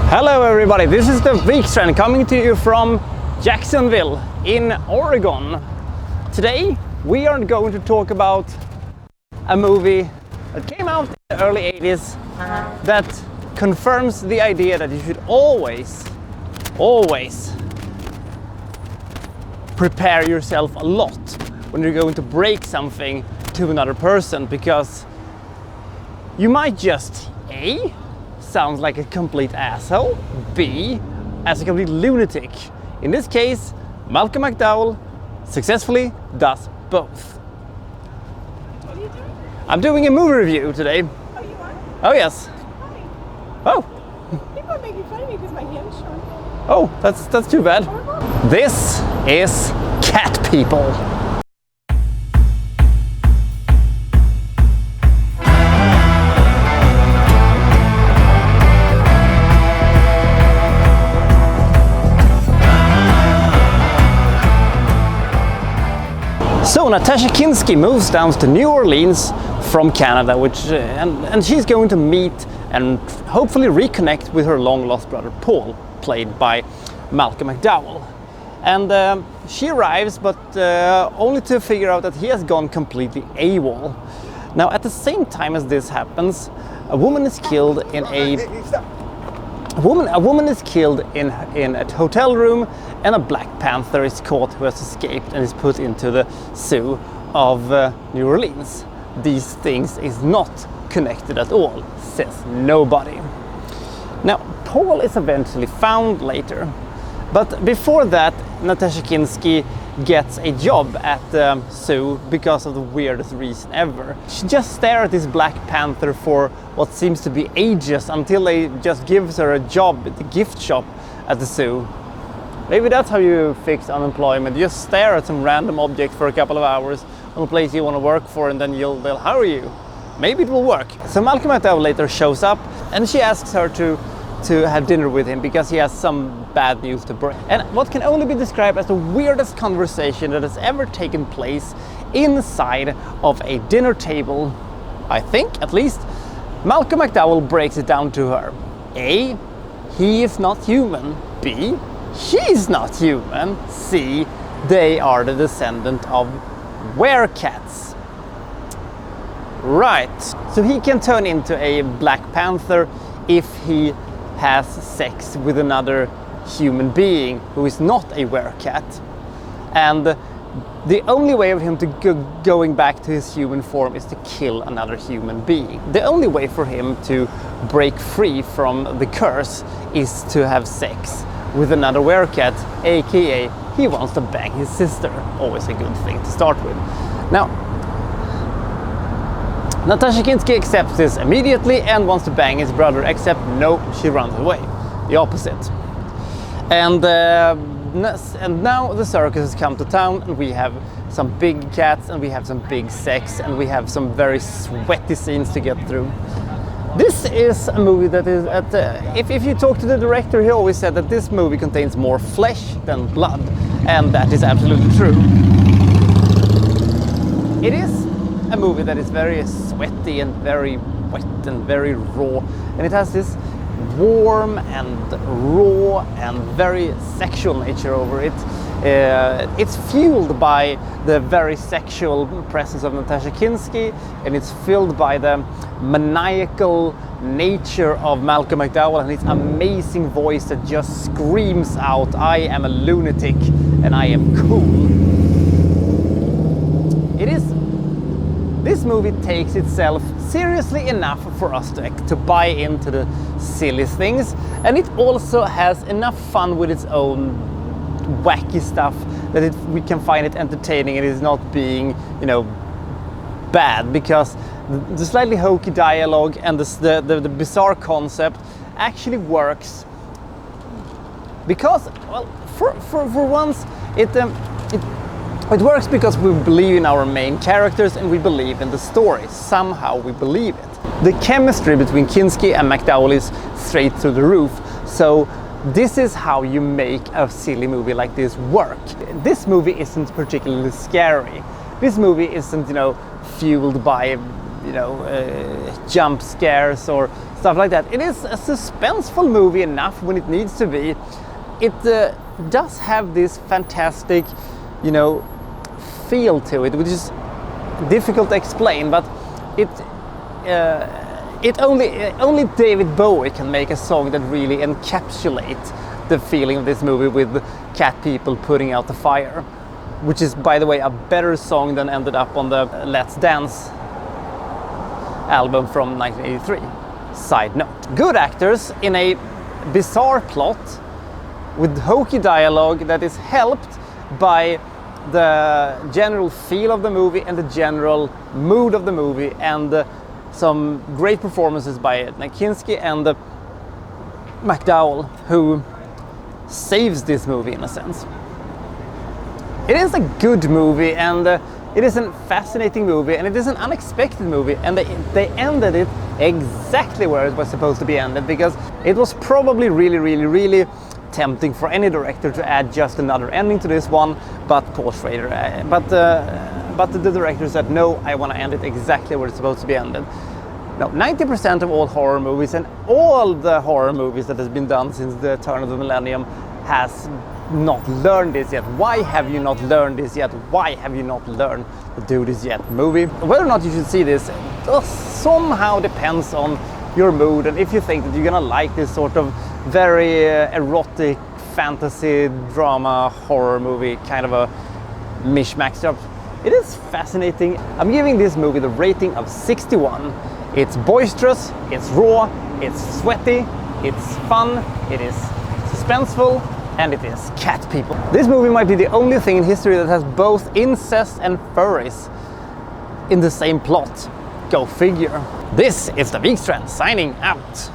Hello everybody, this is the Weekstrand coming to you from Jacksonville in Oregon. Today we are going to talk about a movie that came out in the early 80s that confirms the idea that you should always prepare yourself a lot when you're going to break something to another person, because you might just A, sounds like a complete asshole, B, as a complete lunatic. In this case, Malcolm McDowell successfully does both. What are you doing? I'm doing a movie review today. Oh, you are? Oh yes. Hi. Oh. People are making fun of me because my hand's shrunk. Oh, that's too bad. This is Cat People. So Natasha Kinski moves down to New Orleans from Canada, and she's going to meet and hopefully reconnect with her long-lost brother Paul, played by Malcolm McDowell. And she arrives, but only to figure out that he has gone completely AWOL. Now, at the same time as this happens, a woman is killed in a woman is killed in a hotel room, and a Black Panther is caught who has escaped and is put into the zoo of New Orleans. These things is not connected at all, says nobody. Now, Paul is eventually found later, but before that, Natasha Kinski gets a job at the zoo because of the weirdest reason ever. She just stares at this Black Panther for what seems to be ages until they just gives her a job at the gift shop at the zoo. Maybe that's how you fix unemployment. You just stare at some random object for a couple of hours on a place you want to work for, and then they'll hire you. Maybe it will work. So Malcolm McDowell later shows up, and she asks her to have dinner with him because he has some bad news to bring. And what can only be described as the weirdest conversation that has ever taken place inside of a dinner table, I think at least, Malcolm McDowell breaks it down to her. A, he is not human. B, she's not human. C, they are the descendant of werecats. Right, so he can turn into a Black Panther if he has sex with another human being who is not a werecat. And the only way of him to going back to his human form is to kill another human being. The only way for him to break free from the curse is to have sex with another werecat, aka he wants to bang his sister. Always a good thing to start with. Now, Natasha Kinski accepts this immediately and wants to bang his brother, except no, she runs away. The opposite. And now the circus has come to town, and we have some big cats, and we have some big sex, and we have some very sweaty scenes to get through. This is a movie that is, if you talk to the director, he always said that this movie contains more flesh than blood, and that is absolutely true. It is a movie that is very sweaty and very wet and very raw, and it has this warm and raw and very sexual nature over it. It's fueled by the very sexual presence of Natasha Kinski, and it's filled by the maniacal nature of Malcolm McDowell and his amazing voice that just screams out, "I am a lunatic and I am cool." This movie takes itself seriously enough for us to buy into the silly things, and it also has enough fun with its own wacky stuff that we can find it entertaining and it is not being, bad, because the slightly hokey dialogue and the bizarre concept actually works because, well, for once it works because we believe in our main characters and we believe in the story. Somehow we believe it. The chemistry between Kinski and McDowell is straight through the roof. So this is how you make a silly movie like this work. This movie isn't particularly scary. This movie isn't, fueled by jump scares or stuff like that. It is a suspenseful movie enough when it needs to be. It does have this fantastic, feel to it, which is difficult to explain, but only David Bowie can make a song that really encapsulates the feeling of this movie, with cat people putting out the fire, which is, by the way, a better song than ended up on the Let's Dance album from 1983. Side note. Good actors in a bizarre plot with hokey dialogue that is helped by the general feel of the movie and the general mood of the movie, and some great performances by Kinski and McDowell, who saves this movie in a sense. It is a good movie, and it is a fascinating movie, and it is an unexpected movie, and they ended it exactly where it was supposed to be ended, because it was probably really tempting for any director to add just another ending to this one, but Paul Schrader, but the director said, no, I want to end it exactly where it's supposed to be ended. Now, 90% of all horror movies, and all the horror movies that has been done since the turn of the millennium, has not learned this yet. Why have you not learned this yet? Why have you not learned to do this yet movie? Whether or not you should see this somehow depends on your mood, and if you think that you're gonna like this sort of very erotic fantasy drama horror movie, kind of a mishmash of. It is fascinating. I'm giving this movie the rating of 61. It's boisterous, it's raw, it's sweaty, it's fun, it is suspenseful, and it is cat people. This movie might be the only thing in history that has both incest and furries in the same plot. Go figure. This is the Wikstrand signing out.